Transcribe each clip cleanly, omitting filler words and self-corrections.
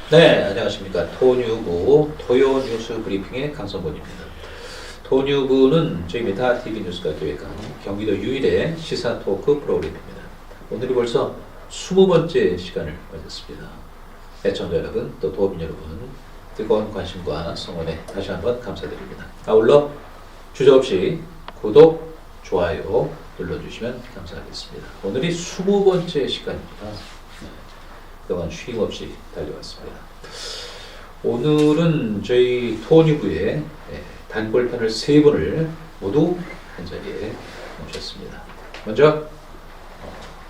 네, 안녕하십니까. 토뉴브 토요 뉴스 브리핑의 강성곤입니다. 토뉴브는 저희 메타TV 뉴스가 기획한 경기도 유일의 시사 토크 프로그램입니다. 오늘이 벌써 20번째 시간을 맞았습니다. 애청자 여러분, 또 도민 여러분, 뜨거운 관심과 성원에 다시 한번 감사드립니다. 아울러 주저없이 구독, 좋아요 눌러주시면 감사하겠습니다. 오늘이 20번째 시간입니다. 그동안 쉼 없이 달려왔습니다. 오늘은 저희 토뉴브의 단골편을 3분을 모두 한자리에 모셨습니다. 먼저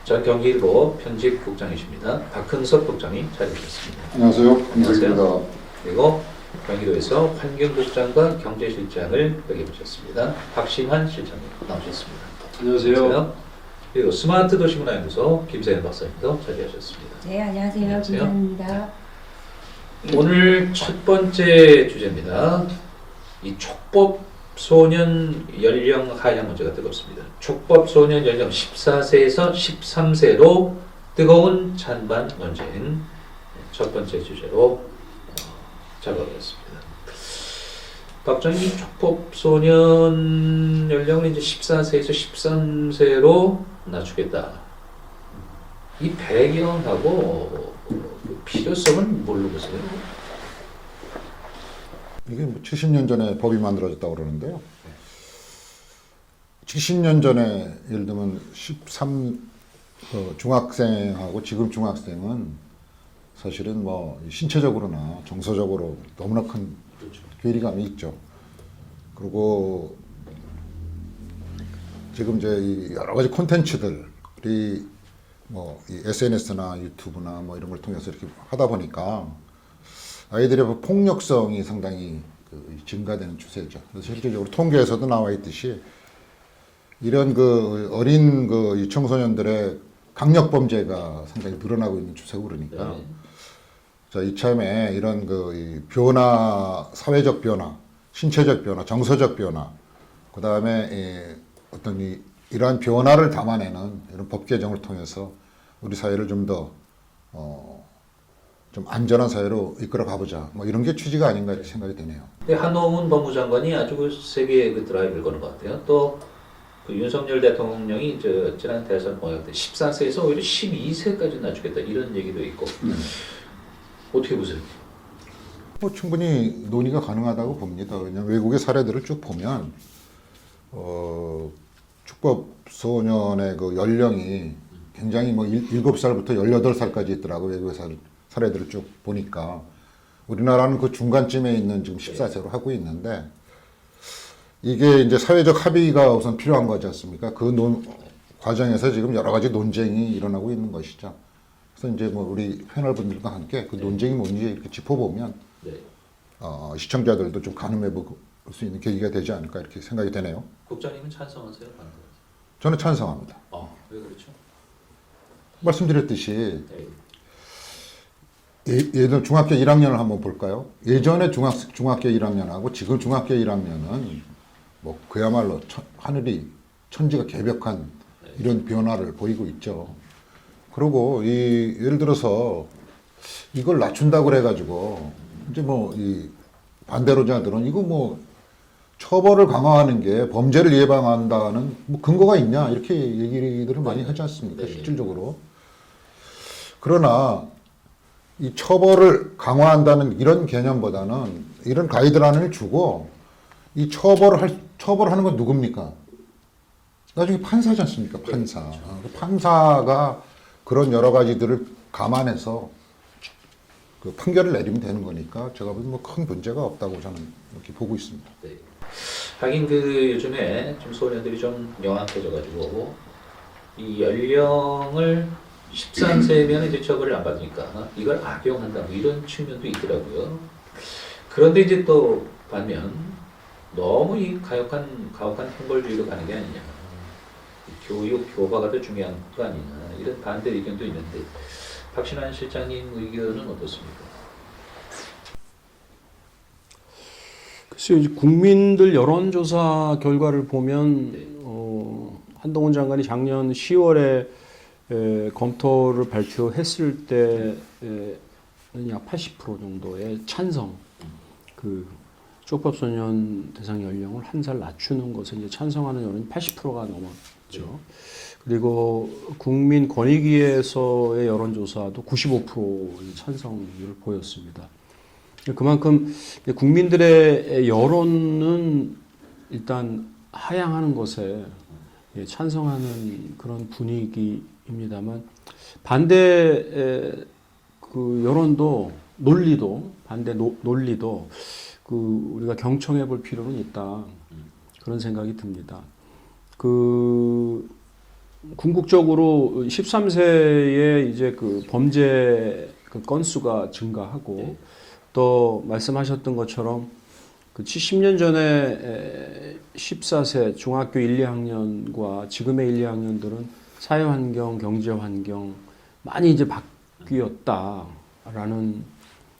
전 경기일보 편집국장이십니다. 박흥석 국장이 자리하셨습니다. 안녕하세요. 박흥석입니다. 그리고 경기도에서 환경국장과 경제실장을 여기 모셨습니다. 박심한 실장님 나오셨습니다. 안녕하세요. 그리고 스마트 도시문화연구소 김세현 박사님도 자리하셨습니다. 네, 안녕하세요. 김세현입니다. 오늘 첫 번째 주제입니다. 이 촉법 소년 연령 하향 문제가 뜨겁습니다. 촉법 소년 연령 14세에서 13세로 뜨거운 찬반 논쟁 첫 번째 주제로 잡아보겠습니다. 박정희 촉법 소년 연령을 이제 14세에서 13세로 낮추겠다. 이 배경하고 필요성은 뭘로 보세요? 이게 뭐 70년 전에 법이 만들어졌다고 그러는데요. 70년 전에 예를 들면 중학생하고 지금 중학생은 사실은 뭐 신체적으로나 정서적으로 너무나 큰 괴리감이 있죠. 그리고 지금 이제 이 여러 가지 콘텐츠들이 뭐 이 SNS나 유튜브나 뭐 이런 걸 통해서 이렇게 하다 보니까 아이들의 폭력성이 상당히 증가되는 추세죠. 그래서 실질적으로 통계에서도 나와 있듯이 이런 어린 이 청소년들의 강력 범죄가 상당히 늘어나고 있는 추세고 그러니까 자, 이참에 이런 이 변화, 사회적 변화, 신체적 변화, 정서적 변화, 그 다음에 어떤 이러한 변화를 담아내는 이런 법 개정을 통해서 우리 사회를 좀 더 좀 안전한 사회로 이끌어 가보자. 뭐 이런 게 취지가 아닌가 이렇게 생각이 되네요. 한동훈 법무장관이 아주 세게 드라이브를 거는 것 같아요. 또 윤석열 대통령이 지난 대선 공약 때 14세에서 오히려 12세까지 낮추겠다 이런 얘기도 있고 어떻게 보세요? 뭐 충분히 논의가 가능하다고 봅니다. 왜냐하면 외국의 사례들을 쭉 보면 축법 소년의 연령이 굉장히 뭐 7살부터 18살까지 있더라고요. 외국의 사례들을 쭉 보니까 우리나라는 그 중간쯤에 있는 지금 14세로 하고 있는데 이게 이제 사회적 합의가 우선 필요한 거지 않습니까? 그 과정에서 지금 여러 가지 논쟁이 일어나고 있는 것이죠. 그래서 이제 뭐 우리 패널분들과 함께 그 논쟁이 뭔지 이렇게 짚어보면 시청자들도 좀 가늠해 볼 수 있는 계기가 되지 않을까 이렇게 생각이 되네요. 국장님은 찬성하세요? 반대하세요? 저는 찬성합니다. 왜 그렇죠? 말씀드렸듯이 예전 중학교 1학년을 한번 볼까요? 예전에 중학교 1학년하고 지금 중학교 1학년은 뭐 그야말로 하늘이 천지가 개벽한 이런 변화를 보이고 있죠. 그리고 예를 들어서 이걸 낮춘다고 그래가지고 이제 뭐 이 반대론자들은 이거 뭐 처벌을 강화하는 게 범죄를 예방한다는 뭐 근거가 있냐 이렇게 얘기들을 많이 하지 않습니까? 실질적으로. 그러나 이 처벌을 강화한다는 이런 개념보다는 이런 가이드라인을 주고 이 처벌하는 건 누굽니까? 나중에 판사지 않습니까? 판사. 그 판사가 그런 여러 가지들을 감안해서 그 판결을 내리면 되는 거니까 제가 보기엔 뭐 큰 문제가 없다고 저는 이렇게 보고 있습니다. 네. 하긴 요즘에 좀 소년들이 좀 영악해져가지고 이 연령을 13세면 이제 처벌을 안 받으니까 이걸 악용한다 뭐 이런 측면도 있더라고요. 그런데 이제 또 반면 너무 이 가혹한 형벌주의로 가는 게 아니냐. 교육, 교과가 더 중요한 거 아니냐. 이런 반대 의견도 있는데 박신환 실장님 의견은 어떻습니까? 글쎄요, 이제 국민들 여론조사 결과를 보면 한동훈 장관이 작년 10월에 검토를 발표했을 때 약 80% 정도의 찬성, 그 쪽법소년 대상 연령을 한 살 낮추는 것을 이제 찬성하는 여론이 80%가 넘었죠. 그리고 국민권익위에서의 여론조사도 95%의 찬성률을 보였습니다. 그만큼 국민들의 여론은 일단 하향하는 것에 찬성하는 그런 분위기입니다만 반대 그 여론도 논리도 반대 논리도 그 우리가 경청해 볼 필요는 있다 그런 생각이 듭니다. 그 궁극적으로 13세에 이제 그 범죄 그 건수가 증가하고 또 말씀하셨던 것처럼 그 70년 전에 14세 중학교 1, 2학년과 지금의 1, 2학년들은 사회 환경, 경제 환경 많이 이제 바뀌었다라는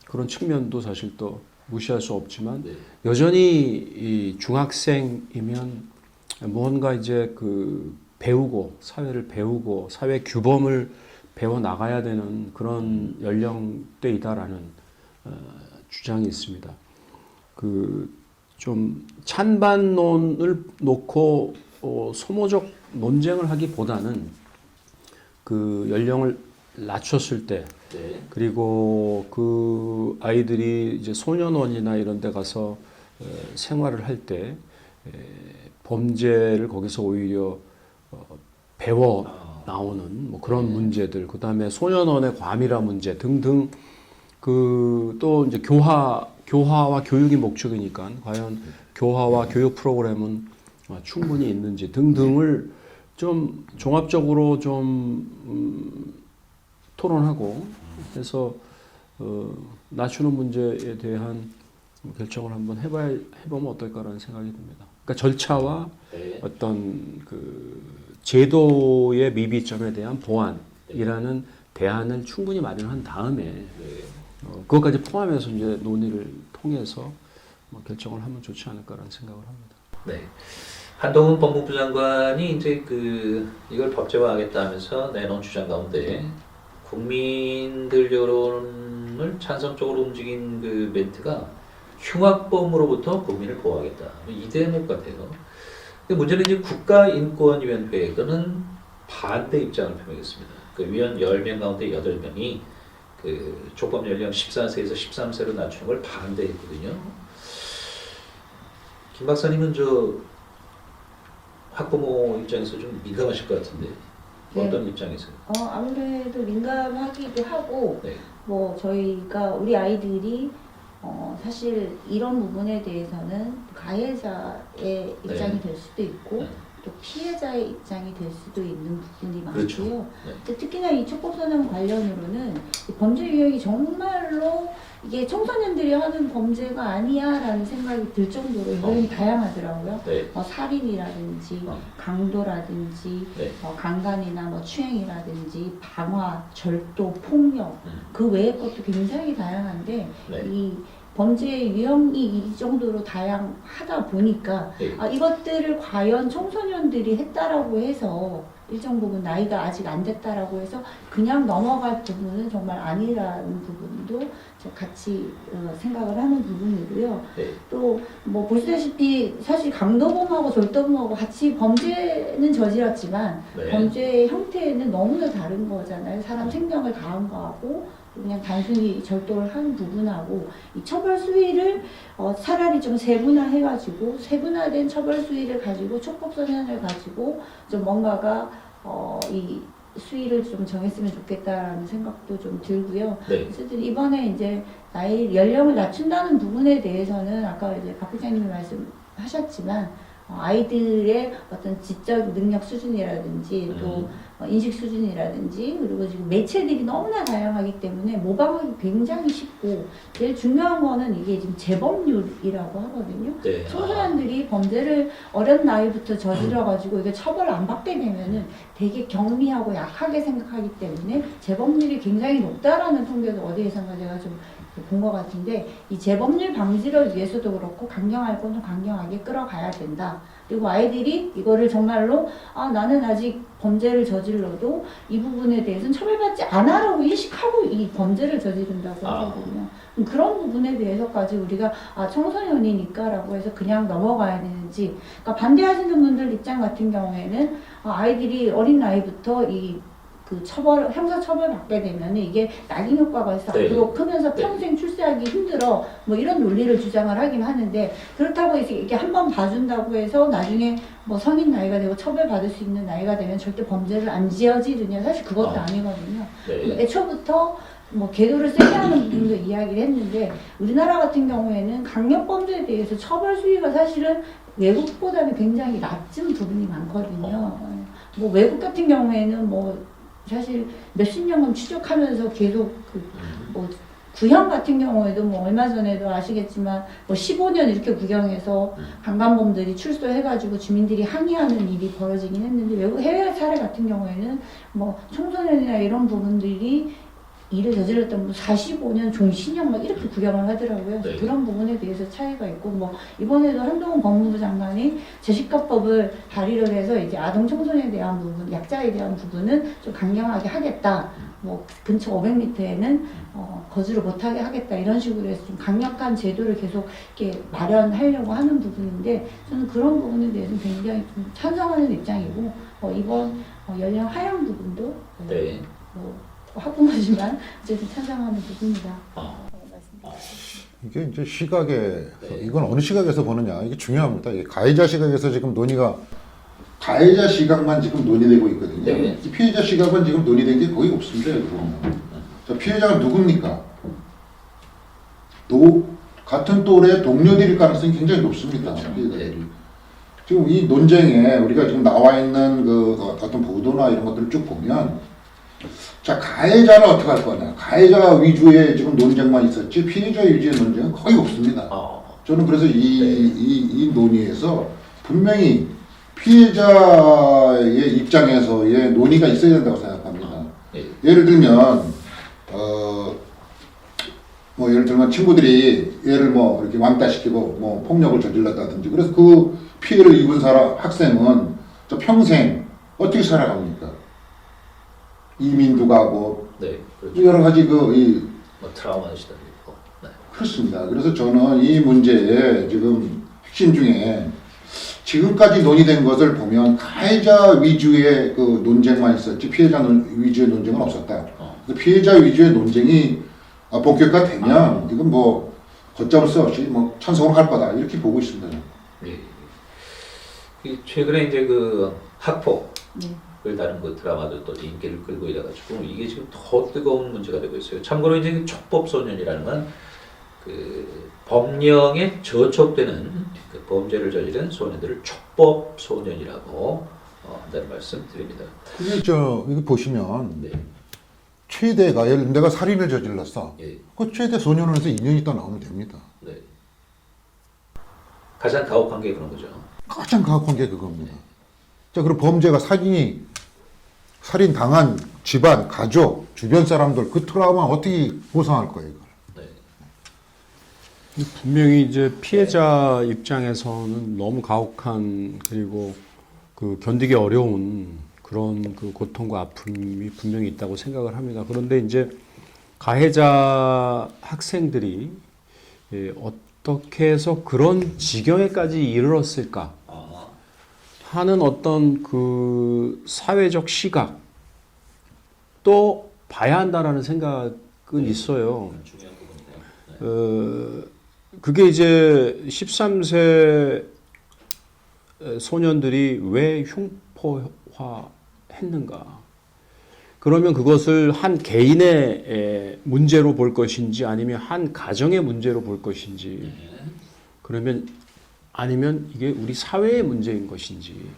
그런 측면도 사실 또 무시할 수 없지만 여전히 이 중학생이면 무언가 이제 그 배우고 사회를 배우고 사회 규범을 배워 나가야 되는 그런 연령대이다라는 주장이 있습니다. 그 좀 찬반론을 놓고 소모적 논쟁을 하기보다는 그 연령을 낮췄을 때 그리고 그 아이들이 이제 소년원이나 이런 데 가서 생활을 할 때 범죄를 거기서 오히려 배워 나오는 뭐 그런 문제들, 그 다음에 소년원의 과밀화 문제 등등 그 또 이제 교화와 교육이 목적이니까 과연 교화와 교육 프로그램은 충분히 있는지 등등을 좀 종합적으로 좀 토론하고 해서 낮추는 문제에 대한 결정을 한번 해보면 어떨까라는 생각이 듭니다. 그러니까 절차와 어떤 그 제도의 미비점에 대한 보완이라는 대안을 충분히 마련한 다음에 그것까지 포함해서 이제 논의를 통해서 뭐 결정을 하면 좋지 않을까라는 생각을 합니다. 네. 한동훈 법무부 장관이 이제 이걸 법제화하겠다 하면서 내놓은 주장 가운데 국민들 여론을 찬성적으로 움직인 그 멘트가 흉악범으로부터 국민을 보호하겠다. 이 대목 같아요. 근데 문제는 이제 국가인권위원회에서는 반대 입장을 표명했습니다. 그 위원 10명 가운데 8명이 그 촉법 연령 14세에서 13세로 낮추는 걸 반대했거든요. 김 박사님은 학부모 입장에서 좀 민감하실 것 같은데 어떤 입장에서요? 아무래도 민감하기도 하고, 네. 뭐 저희가 우리 아이들이 사실 이런 부분에 대해서는 가해자의 입장이 될 수도 있고 또 피해자의 입장이 될 수도 있는 부분이 많고요. 그렇죠. 네. 특히나 이 촉법소년 관련으로는 이 범죄 유형이 정말로 이게 청소년들이 하는 범죄가 아니야라는 생각이 들 정도로 유형이 다양하더라고요. 네. 살인이라든지 강도라든지 네. 강간이나 뭐 추행이라든지 방화, 절도, 폭력 그 외의 것도 굉장히 다양한데 네. 이 범죄 유형이 이 정도로 다양하다 보니까 네. 이것들을 과연 청소년들이 했다라고 해서 일정 부분 나이가 아직 안 됐다라고 해서 그냥 넘어갈 부분은 정말 아니라는 부분도 같이 생각을 하는 부분이고요. 네. 또 뭐 보시다시피 사실 강도범하고 절도범하고 같이 범죄는 저질렀지만 네. 범죄의 형태는 너무나 다른 거잖아요. 사람 생명을 가한 거하고 그냥 단순히 절도를 한 부분하고 이 처벌 수위를 차라리 좀 세분화해가지고 세분화된 처벌 수위를 가지고 촉법소년을 가지고 좀 뭔가가 이 수위를 좀 정했으면 좋겠다라는 생각도 좀 들고요. 네. 어쨌든 이번에 이제 연령을 낮춘다는 부분에 대해서는 아까 이제 박 부장님이 말씀하셨지만 아이들의 어떤 지적 능력 수준이라든지 또 인식 수준이라든지 그리고 지금 매체들이 너무나 다양하기 때문에 모방하기 굉장히 쉽고 제일 중요한 거는 이게 지금 재범률이라고 하거든요. 네. 청소년들이 범죄를 어린 나이부터 저질러가지고 이게 처벌 안 받게 되면은 되게 경미하고 약하게 생각하기 때문에 재범률이 굉장히 높다라는 통계도 어디에선가 제가 좀 본 것 같은데 이 재범률 방지를 위해서도 그렇고 강경할 건 좀 강경하게 끌어가야 된다. 그리고 아이들이 이거를 정말로 나는 아직 범죄를 저질러도 이 부분에 대해서는 처벌받지 않아라고 인식하고 이 범죄를 저지른다고 하거든요. 그런 부분에 대해서까지 우리가 청소년이니까라고 해서 그냥 넘어가야 되는지, 그러니까 반대하시는 분들 입장 같은 경우에는 아이들이 어린 나이부터 그 형사 처벌 받게 되면 이게 낙인 효과가 있어 네. 앞으로 크면서 평생 출세하기 힘들어 뭐 이런 논리를 주장을 하긴 하는데, 그렇다고 해서 이게 한 번 봐준다고 해서 나중에 뭐 성인 나이가 되고 처벌 받을 수 있는 나이가 되면 절대 범죄를 안 지어지느냐, 사실 그것도 아니거든요. 네. 애초부터 뭐 계도를 세게 하는 부분도 이야기를 했는데, 우리나라 같은 경우에는 강력범죄에 대해서 처벌 수위가 사실은 외국보다는 굉장히 낮은 부분이 많거든요. 뭐 외국 같은 경우에는 뭐 사실 몇십 년간 추적하면서 계속 뭐 구형 같은 경우에도 뭐 얼마 전에도 아시겠지만 뭐 15년 이렇게 구형해서 강간범들이 출소해가지고 주민들이 항의하는 일이 벌어지긴 했는데, 외국 해외 사례 같은 경우에는 뭐 청소년이나 이런 부분들이 일을 저질렀던 뭐 45년 종신형 막 이렇게 구형을 하더라고요. 네. 그런 부분에 대해서 차이가 있고, 뭐 이번에도 한동훈 법무부 장관이 제시카법을 발의를 해서 이제 아동 청소년에 대한 부분, 약자에 대한 부분은 좀 강경하게 하겠다. 뭐 근처 500m에는 거주를 못하게 하겠다, 이런 식으로 해서 좀 강력한 제도를 계속 이렇게 마련하려고 하는 부분인데, 저는 그런 부분에 대해서는 굉장히 좀 찬성하는 입장이고, 이번 연령 하향 부분도 네. 뭐 학부모지만 어쨌든 찬성하는 부분이다. 이게 이제 시각에 네. 이건 어느 시각에서 보느냐 이게 중요합니다. 이게 가해자 시각에서 지금 논의가 가해자 시각만 지금 논의되고 있거든요. 네. 이 피해자 시각은 지금 논의된 게 거의 없습니다. 여기 보면. 자, 피해자가 누굽니까? 같은 또래 동료들일 가능성이 굉장히 높습니다. 그렇죠. 피해자들이. 지금 이 논쟁에 우리가 지금 나와 있는 그 어떤 보도나 이런 것들을 쭉 보면, 자, 가해자는 어떻게 할 거냐? 가해자 위주의 지금 논쟁만 있었지 피해자 위주의 논쟁은 거의 없습니다. 저는 그래서 이 논의에서 분명히 피해자의 입장에서의 논의가 있어야 된다고 생각합니다. 예를 들면 뭐 예를 들면 친구들이 얘를 뭐 이렇게 왕따시키고 뭐 폭력을 저질렀다든지, 그래서 그 피해를 입은 학생은 저 평생 어떻게 살아갑니까? 이민도 가고, 네. 그렇죠. 여러 가지 뭐 트라우마는 시달리고. 네. 그렇습니다. 그래서 저는 이 문제의 지금 핵심 중에 지금까지 논의된 것을 보면 가해자 위주의 그 논쟁만 있었지 피해자 위주의 논쟁은 없었다. 그래서 피해자 위주의 논쟁이 본격화되면 이건 뭐 걷잡을 수 없이 뭐 찬성을 할 거다, 이렇게 보고 있습니다. 네. 최근에 이제 그 학폭 네. 을 다룬 그 드라마도 또 인기를 끌고 이래가지고 이게 지금 더 뜨거운 문제가 되고 있어요. 참고로 이제 촉법 소년이라는 건 그 법령에 저촉되는 그 범죄를 저지른 소년들을 촉법 소년이라고 한다는 말씀 드립니다. 그게 이거 보시면 네. 최대가 예를 들면 내가 살인을 저질렀어. 예. 그 최대 소년원에서 2년 있다 나오면 됩니다. 네. 가장 가혹한 게 그런 거죠. 가장 가혹한 게 그겁니다. 자, 그럼 범죄가 살인 당한 집안, 가족, 주변 사람들 그 트라우마 어떻게 보상할 거예요, 이걸? 네. 분명히 이제 피해자 입장에서는 너무 가혹한, 그리고 그 견디기 어려운 그런 그 고통과 아픔이 분명히 있다고 생각을 합니다. 그런데 이제 가해자 학생들이 어떻게 해서 그런 지경에까지 이르렀을까 하는 어떤 그 사회적 시각 또 봐야 한다라는 생각은 있어요. 중요한 부분이네요. 그게 이제 13세 소년들이 왜 흉포화했는가? 그러면 그것을 한 개인의 문제로 볼 것인지 아니면 한 가정의 문제로 볼 것인지, 그러면 아니면 이게 우리 사회의 문제인 것인지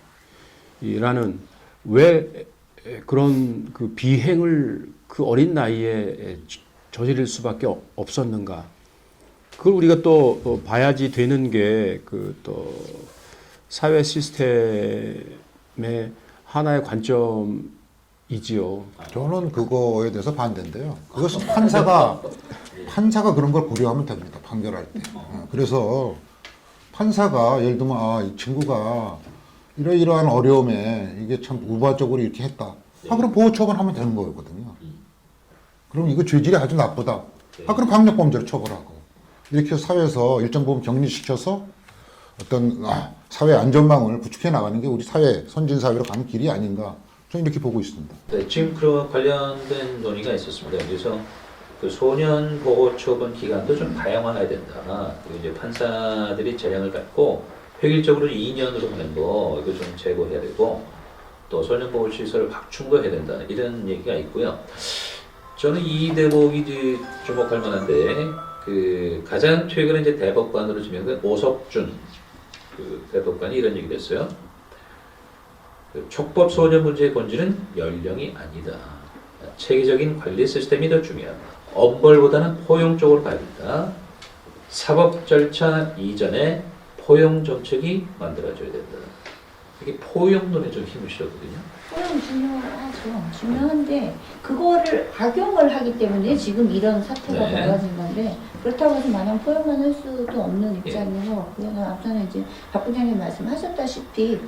라는, 왜 그런 그 비행을 그 어린 나이에 저지를 수밖에 없었는가? 그걸 우리가 또 봐야지 되는 게 그 또 사회 시스템의 하나의 관점이지요. 저는 그거에 대해서 반대인데요. 그것은 판사가 판사가 그런 걸 고려하면 됩니다. 판결할 때. 그래서 판사가 예를 들면 이 친구가 이러이러한 어려움에 이게 참 우발적으로 이렇게 했다. 그럼 보호 처분하면 되는 거거든요. 그럼 이거 죄질이 아주 나쁘다. 그럼 강력범죄로 처벌하고. 이렇게 해서 사회에서 일정 부분 격리시켜서 어떤 사회 안전망을 구축해 나가는 게 우리 사회, 선진 사회로 가는 길이 아닌가. 저는 이렇게 보고 있습니다. 네, 지금 그런 관련된 논의가 있었습니다. 그래서 그 소년 보호 처분 기간도 좀 다양화해야 된다. 그리고 이제 판사들이 재량을 갖고 획일적으로 2년으로 하는 거 이거 좀 제고해야 되고 또 소년 보호 시설을 확충도 해야 된다. 이런 얘기가 있고요. 저는 이 대목이 주목할 만한데 그 가장 최근에 이제 대법관으로 지명된 오석준 그 대법관이 이런 얘기를 했어요. 그 촉법 소년 문제의 본질은 연령이 아니다. 체계적인 관리 시스템이 더 중요하다. 엄벌보다는 포용 쪽으로 가야 된다. 사법 절차 이전에 포용 정책이 만들어져야 된다. 이게 포용론에 좀 힘을 실었거든요. 포용 중요하죠. 중요한데 그거를 악용을 하기 때문에 지금 이런 사태가 네. 벌어진 건데 그렇다고 해서 마냥 포용만 할 수도 없는 입장인 것 같고요. 앞서는 이제 박 부장님 말씀하셨다시피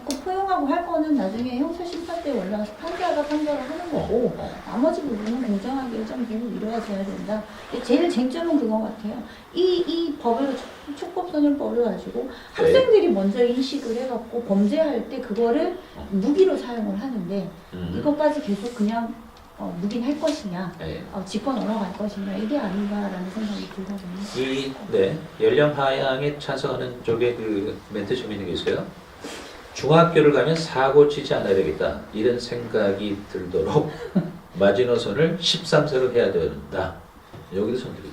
그 포용하고 할 거는 나중에 형사심판대에 올라가서 판사가 판결을 하는 거고 나머지 부분은 공정하게 일정기로 이루어져야 된다. 제일 쟁점은 그거 같아요. 이 법을 촉법소년법을 가지고 학생들이 먼저 인식을 해갖고 범죄할 때 그거를 무기로 사용을 하는데 이것까지 계속 그냥 묵인할 것이냐, 네. 짚어 넘어갈 것이냐 이게 아닌가라는 생각이 들거든요. 네, 연령 하향에 찬성하는 쪽에 그 멘트 좀 있는 게 있어요. 중학교를 가면 사고 치지 않아야 되겠다. 이런 생각이 들도록 마지노선을 13세로 해야 된다. 여기도 선택이.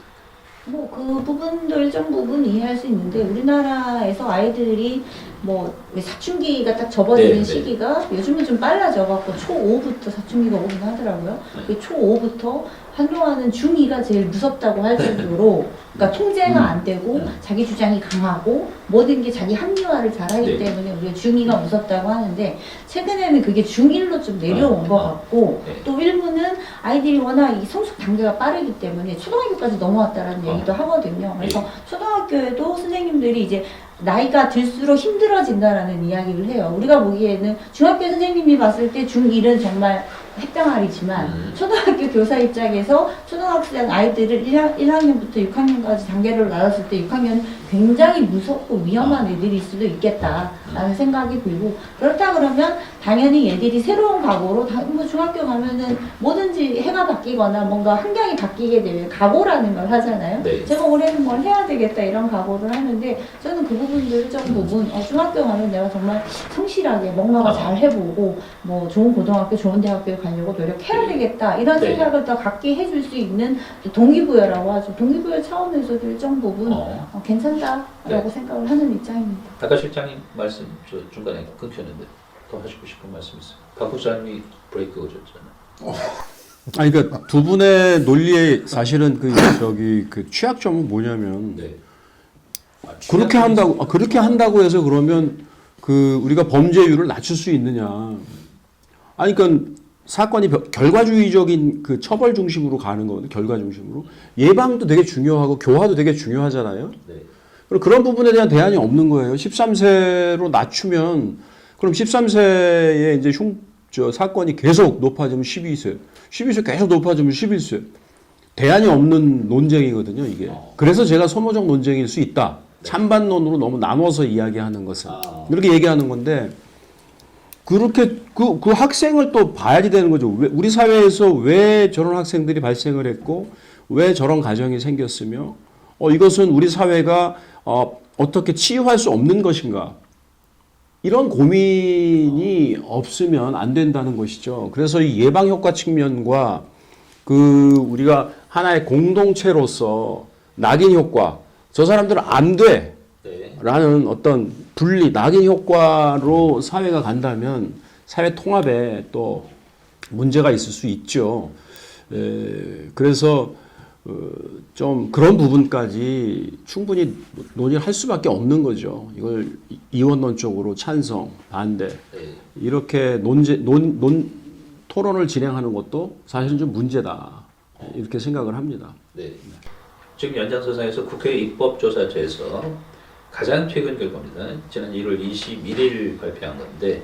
뭐 그 부분도 일정 부분 이해할 수 있는데 우리나라에서 아이들이 뭐 사춘기가 딱 접어드는 네, 시기가 요즘은 좀 빨라져갖고 초5부터 사춘기가 오긴 하더라고요. 그 초5부터 한동안은 중2가 제일 무섭다고 할 정도로 그러니까 통제가 안 되고 자기 주장이 강하고 모든 게 자기 합리화를 잘하기 네. 때문에 우리가 중2가 무섭다고 하는데 최근에는 그게 중1로 좀 내려온 것 같고 네. 또 일부는 아이들이 워낙 이 성숙 단계가 빠르기 때문에 초등학교까지 넘어왔다라는 얘기도 하거든요. 그래서 초등학교에도 선생님들이 이제 나이가 들수록 힘들어진다라는 이야기를 해요. 우리가 보기에는 중학교 선생님이 봤을 때 중1은 정말 핵병아리지만 초등학교 교사 입장에서 초등학생 아이들을 1학년부터 6학년까지 단계를 나눴을 때 6학년은 굉장히 무섭고 위험한 애들일 수도 있겠다라는 생각이 들고 그렇다 그러면 당연히 얘들이 새로운 각오로 뭐 중학교 가면은 뭐든지 해가 바뀌거나 뭔가 환경이 바뀌게 되면 각오라는 걸 하잖아요. 네. 제가 올해는 뭘 해야 되겠다 이런 각오를 하는데 저는 그 부분들 일정 부분 중학교 가면 내가 정말 성실하게 뭔가 잘 해보고 뭐 좋은 고등학교 좋은 대학교에 가려고 노력해야 되겠다 이런 네. 생각을 더 갖게 해줄 수 있는 동기부여라고 하죠. 동기부여 차원에서도 일정 부분 괜찮다라고 생각을 하는 입장입니다. 아까 실장님 말씀 저 중간에 끊겼는데 더 하시고 싶은 말씀 있어요? 박 부장님이 브레이크 오셨잖아요. 아니 그러니까 두 분의 논리의 사실은 그 취약점은 뭐냐면 네. 그렇게 한다고 해서 그러면 그 우리가 범죄율을 낮출 수 있느냐? 아니 그러니까 사건이 결과주의적인 그 처벌 중심으로 가는 거거든요. 결과 중심으로 예방도 되게 중요하고 교화도 되게 중요하잖아요. 네. 그럼 그런 부분에 대한 대안이 없는 거예요. 13세로 낮추면 그럼 13세에 이제 사건이 계속 높아지면 12세, 12세 계속 높아지면 11세. 대안이 없는 논쟁이거든요, 이게. 그래서 제가 소모적 논쟁일 수 있다. 찬반론으로 너무 나눠서 이야기하는 것은. 이렇게 얘기하는 건데, 그렇게 그 학생을 또 봐야지 되는 거죠. 우리 사회에서 왜 저런 학생들이 발생을 했고, 왜 저런 가정이 생겼으며, 이것은 우리 사회가 어떻게 치유할 수 없는 것인가. 이런 고민이 없으면 안 된다는 것이죠. 그래서 이 예방 효과 측면과 우리가 하나의 공동체로서 낙인 효과, 저 사람들은 안 돼! 라는 어떤 분리, 낙인 효과로 사회가 간다면 사회 통합에 또 문제가 있을 수 있죠. 그래서 좀 그런 부분까지 충분히 논의를 할 수밖에 없는 거죠. 이걸 이원론적으로 찬성, 반대 이렇게 토론을 진행하는 것도 사실은 좀 문제다. 이렇게 생각을 합니다. 네. 지금 연장선상에서 국회 입법조사처에서 가장 최근 결과입니다. 지난 1월 21일 발표한 건데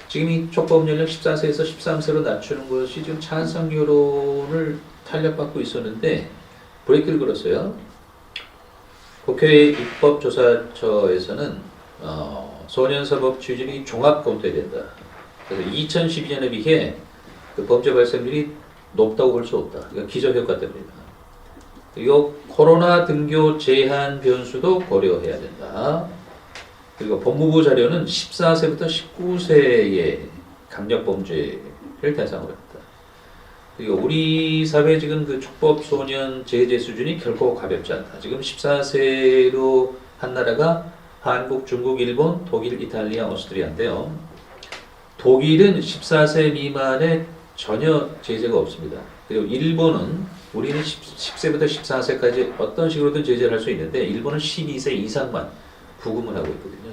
지금 이 촉법 연령 14세에서 13세로 낮추는 것이 지금 찬성 여론을 탄력받고 있었는데 브레이크를 걸었어요. 국회 입법조사처에서는 소년사법 추진이 종합 검토해야 된다. 그래서 2012년에 비해 그 범죄 발생률이 높다고 볼 수 없다. 이거 기저효과 때문이다. 그리고 코로나 등교 제한 변수도 고려해야 된다. 그리고 법무부 자료는 14세부터 19세의 강력범죄를 대상으로 했다. 그리고 우리 사회 지금 그 촉법 소년 제재 수준이 결코 가볍지 않다. 지금 14세로 한 나라가 한국, 중국, 일본, 독일, 이탈리아, 오스트리아인데요. 독일은 14세 미만에 전혀 제재가 없습니다. 그리고 일본은 우리는 10세부터 14세까지 어떤 식으로든 제재를 할 수 있는데 일본은 12세 이상만 부금을 하고 있거든요.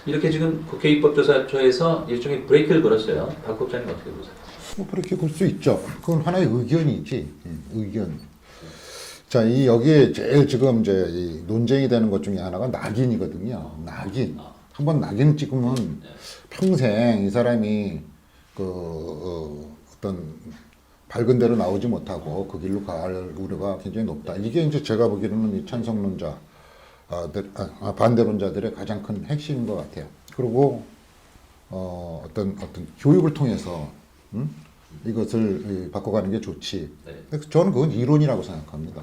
이렇게 지금 국회 입법조사처에서 일종의 브레이크를 걸었어요. 박 국장님 어떻게 보세요? 뭐 그렇게 볼 수 있죠. 그건 하나의 의견이지. 의견. 자, 이 여기에 제일 지금 이제 이 논쟁이 되는 것 중에 하나가 낙인이거든요. 낙인. 한번 낙인 찍으면 평생 이 사람이 어떤 밝은 대로 나오지 못하고 그 길로 갈 우려가 굉장히 높다. 이게 이제 제가 보기로는 이 찬성론자, 반대론자들의 가장 큰 핵심인 것 같아요. 그리고 어떤 교육을 통해서 이것을 바꿔가는 게 좋지. 네. 저는 그건 이론이라고 생각합니다.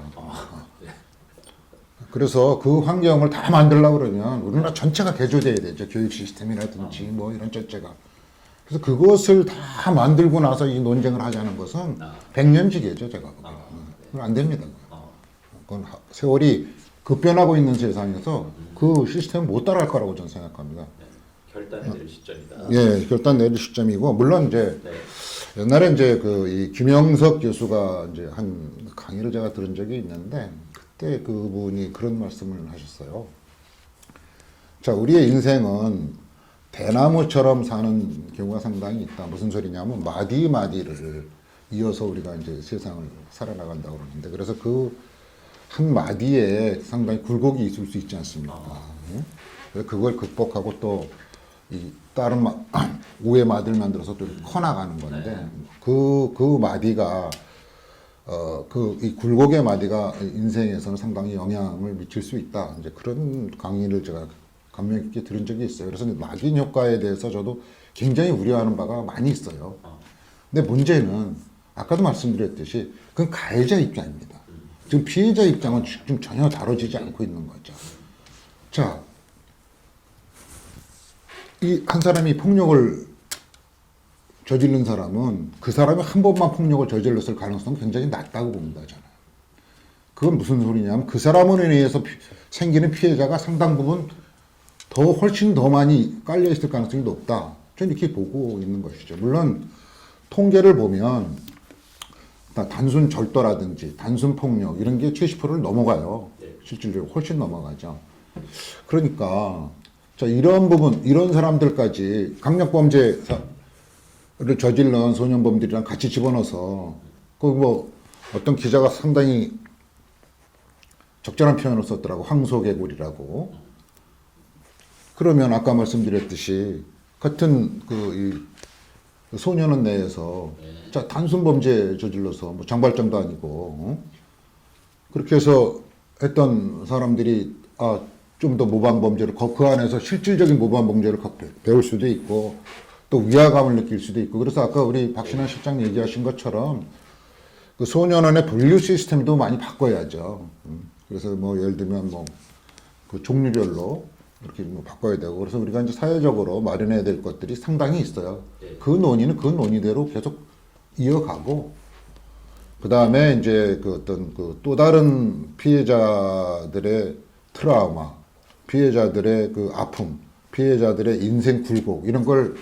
그래서 그 환경을 다 만들려고 그러면 우리나라 전체가 개조돼야 되죠. 교육 시스템이라든지 뭐 이런 전체가. 그래서 그것을 다 만들고 나서 이 논쟁을 하자는 것은 백년지기죠, 제가 보기에는. 그건 안 됩니다. 그건 세월이 급변하고 있는 세상에서 그 시스템을 못 따라갈 거라고 저는 생각합니다. 결단해 내릴 시점이다. 예, 결단 내릴 시점이고, 물론 이제 네. 옛날에 이제 이 김영석 교수가 이제 한 강의를 제가 들은 적이 있는데, 그때 그분이 그런 말씀을 하셨어요. 자, 우리의 인생은 대나무처럼 사는 경우가 상당히 있다. 무슨 소리냐면 마디마디를 이어서 우리가 이제 세상을 살아나간다고 그러는데, 그래서 그 한 마디에 상당히 굴곡이 있을 수 있지 않습니까? 그래서 그걸 극복하고 또 이 다른 우의 마디를 만들어서 또 커나가는 건데, 그 마디가 이 굴곡의 마디가 인생에서는 상당히 영향을 미칠 수 있다. 이제 그런 강의를 제가 감명 깊게 들은 적이 있어요. 그래서 낙인 효과에 대해서 저도 굉장히 우려하는 바가 많이 있어요. 근데 문제는 아까도 말씀드렸듯이 그건 가해자 입장입니다. 지금 피해자 입장은 지금 전혀 다뤄지지 않고 있는 거죠. 자, 이 한 사람이 폭력을 저지른 사람은 그 사람이 한 번만 폭력을 저질렀을 가능성은 굉장히 낮다고 봅니다, 저는. 그건 무슨 소리냐면 그 사람으로 인해서 생기는 피해자가 상당 부분 훨씬 더 많이 깔려 있을 가능성이 높다. 저는 이렇게 보고 있는 것이죠. 물론 통계를 보면 단순 절도라든지 단순 폭력 이런 게 70%를 넘어가요. 실질적으로 훨씬 넘어가죠. 그러니까 자, 이런 부분, 이런 사람들까지 강력범죄를 저질른 소년범들이랑 같이 집어넣어서 뭐 어떤 기자가 상당히 적절한 표현을 썼더라고. 황소개구리라고. 그러면 아까 말씀드렸듯이 같은 이 소년원 내에서 자, 단순 범죄 저질러서 뭐 장발장도 아니고 그렇게 해서 했던 사람들이 좀 더 모방 범죄를 그 안에서 실질적인 모방 범죄를 배울 수도 있고 또 위화감을 느낄 수도 있고, 그래서 아까 우리 박신환 실장 얘기하신 것처럼 그 소년원의 분류 시스템도 많이 바꿔야죠. 그래서 뭐 예를 들면 뭐 그 종류별로 이렇게 뭐 바꿔야 되고, 그래서 우리가 이제 사회적으로 마련해야 될 것들이 상당히 있어요. 그 논의는 그 논의대로 계속 이어가고, 그 다음에 이제 그 어떤 또 다른 피해자들의 트라우마, 피해자들의 그 아픔, 피해자들의 인생 굴곡 이런 걸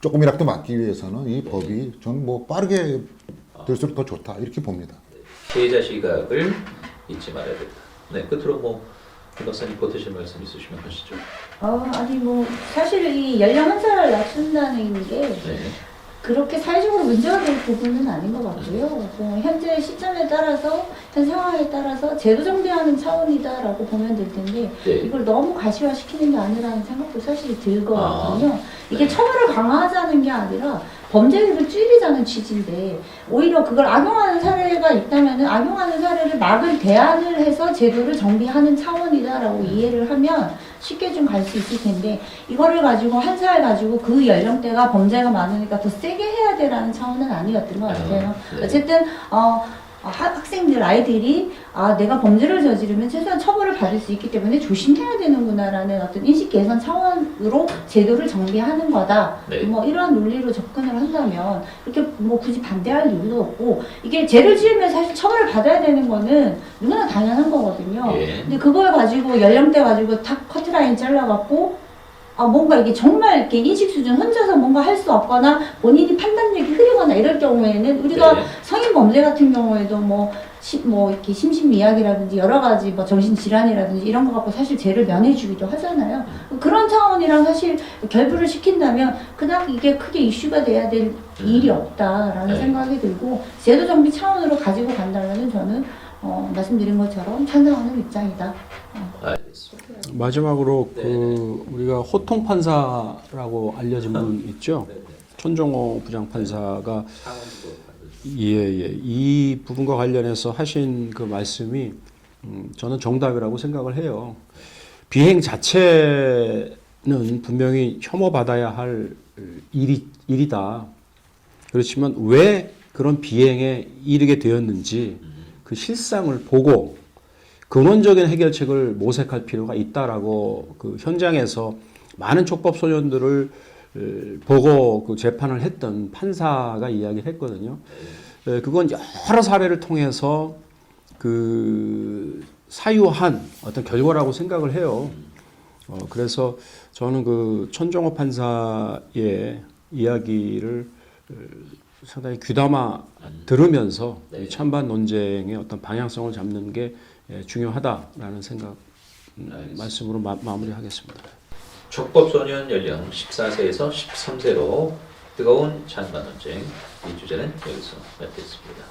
조금이라도 막기 위해서는 이 법이 저는 뭐 빠르게 될수록 더 좋다 이렇게 봅니다. 피해자 시각을 잊지 말아야 된다. 네, 끝으로 뭐 박사님 보태실 말씀 있으시면 하시죠. 아니 뭐 사실 이 연령 한 살 낮춘다는 게 네. 그렇게 사회적으로 문제가 될 부분은 아닌 것 같고요. 현재 시점에 따라서, 현 상황에 따라서 제도 정비하는 차원이다라고 보면 될 텐데, 네. 이걸 너무 가시화시키는 게 아니라는 생각도 사실 들거든요. 이게 네. 처벌을 강화하자는 게 아니라 범죄율을 줄이자는 취지인데, 오히려 그걸 악용하는 사례가 있다면 악용하는 사례를 막을 대안을 해서 제도를 정비하는 차원이다라고 이해를 하면 쉽게 좀 갈 수 있을 텐데, 이거를 가지고 한 살 가지고 그 연령대가 범죄가 많으니까 더 세게 해야 되라는 차원은 아니었던 것 같아요. 네. 어쨌든 학생들, 아이들이 내가 범죄를 저지르면 최소한 처벌을 받을 수 있기 때문에 조심해야 되는구나라는 어떤 인식 개선 차원으로 제도를 정비하는 거다. 네. 뭐 이런 논리로 접근을 한다면 이렇게 뭐 굳이 반대할 이유도 없고, 이게 죄를 지으면 사실 처벌을 받아야 되는 거는 누구나 당연한 거거든요. 예. 근데 그걸 가지고 연령대 가지고 탁 커트라인 잘라갖고 뭔가 이게 정말 이렇게 인식 수준 혼자서 뭔가 할 수 없거나 본인이 판단력이 흐리거나 이럴 경우에는 우리가 네. 성인 범죄 같은 경우에도 뭐 이렇게 심신미약이라든지 여러 가지 뭐 정신질환이라든지 이런 거 갖고 사실 죄를 면해주기도 하잖아요. 그런 차원이랑 사실 결부를 시킨다면 그닥 이게 크게 이슈가 돼야 될 일이 없다라는 네. 생각이 생각이 들고, 제도 정비 차원으로 가지고 간다면은 저는 말씀드린 것처럼 찬성하는 입장이다. 알겠습니다. 마지막으로 네. 우리가 호통 판사라고 알려진 분 있죠. 네, 네. 천종호 부장판사가 상황도 이 부분과 관련해서 하신 그 말씀이 저는 정답이라고 생각을 해요. 비행 자체는 분명히 혐오받아야 할 일이다. 그렇지만 왜 그런 비행에 이르게 되었는지 그 실상을 보고 근원적인 해결책을 모색할 필요가 있다라고 그 현장에서 많은 촉법 소년들을 보고 그 재판을 했던 판사가 이야기를 했거든요. 그건 여러 사례를 통해서 그 사유한 어떤 결과라고 생각을 해요. 그래서 저는 그 천정호 판사의 이야기를 상당히 귀담아 들으면서 이 찬반 논쟁의 어떤 방향성을 잡는 게 중요하다라는 생각 말씀으로 마무리하겠습니다. 촉법소년 연령 14세에서 13세로 뜨거운 찬반 논쟁, 이 주제는 여기서 마치겠습니다.